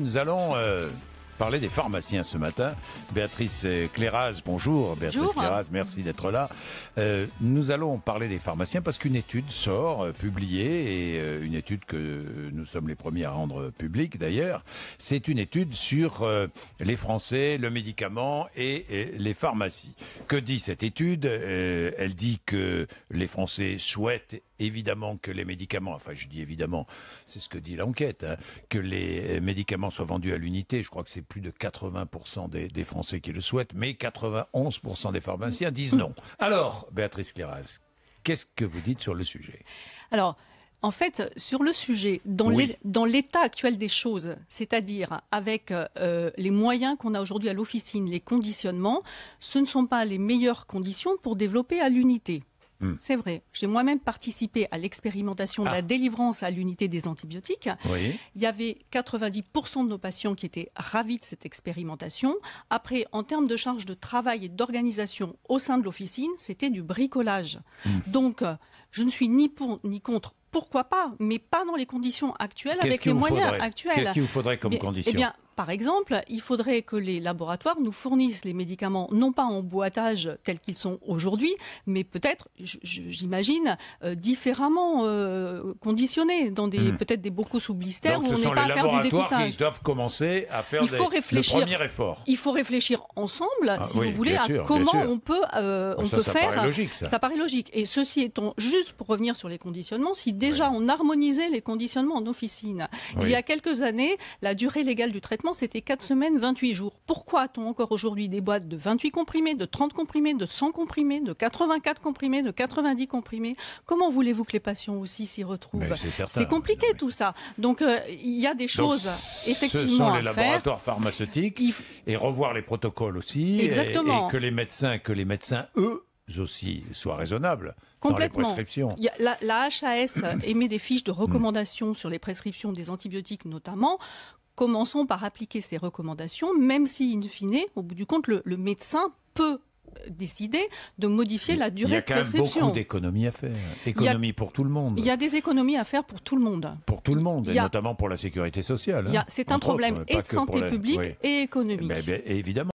Nous allons parler des pharmaciens ce matin. Béatrice Clairaz, bonjour. Béatrice Bonjour. Clairaz, merci d'être là. Nous allons parler des pharmaciens parce qu'une étude sort, publiée, et une étude que nous sommes les premiers à rendre publique d'ailleurs. C'est une étude sur les Français, le médicament et les pharmacies. Que dit cette étude? Elle dit que les Français souhaitent évidemment que les médicaments, enfin je dis évidemment, c'est ce que dit l'enquête, hein, que les médicaments soient vendus à l'unité. Je crois que c'est plus de 80% des Français qui le souhaitent, mais 91% des pharmaciens disent non. Alors, Béatrice Clairaz, qu'est-ce que vous dites sur le sujet? Alors, en fait, sur le sujet, dans l'état actuel des choses, c'est-à-dire avec les moyens qu'on a aujourd'hui à l'officine, les conditionnements, ce ne sont pas les meilleures conditions pour développer à l'unité. C'est vrai. J'ai moi-même participé à l'expérimentation de la délivrance à l'unité des antibiotiques. Oui. Il y avait 90% de nos patients qui étaient ravis de cette expérimentation. Après, en termes de charge de travail et d'organisation au sein de l'officine, c'était du bricolage. Donc, je ne suis ni pour ni contre. Pourquoi pas, mais pas dans les conditions actuelles, avec les moyens actuels. Qu'est-ce qu'il vous faudrait comme condition? Eh bien, par exemple, il faudrait que les laboratoires nous fournissent les médicaments, non pas en boitage tels qu'ils sont aujourd'hui, mais peut-être, j'imagine, différemment conditionnés, dans peut-être des bocaux sous blister où on n'est pas à faire du découpage. Donc ce sont les laboratoires qui doivent commencer à faire le premier effort. Il faut réfléchir ensemble, si vous voulez, à comment on peut faire. Ça paraît logique, ça. Ça paraît logique. Et ceci étant, juste pour revenir sur les conditionnements, si déjà on harmonisait les conditionnements en officine, il y a quelques années, la durée légale du traitement, c'était 4 semaines, 28 jours. Pourquoi a-t-on encore aujourd'hui des boîtes de 28 comprimés, de 30 comprimés, de 100 comprimés, de 84 comprimés, de 90 comprimés? Comment voulez-vous que les patients aussi s'y retrouvent? C'est compliqué tout ça. Donc il y a des choses effectivement à faire. Ce sont les laboratoires pharmaceutiques et revoir les protocoles aussi. Exactement. Et que les médecins, eux aussi, soient raisonnables dans les prescriptions. La HAS émet des fiches de recommandations sur les prescriptions des antibiotiques notamment. Commençons par appliquer ces recommandations, même si, in fine, au bout du compte, le médecin peut décider de modifier la durée de prescription. Il y a quand même beaucoup d'économies à faire. Économies pour tout le monde. Il y a des économies à faire pour tout le monde. Pour tout le monde, et notamment pour la sécurité sociale. C'est un problème et de santé publique et économique. Évidemment.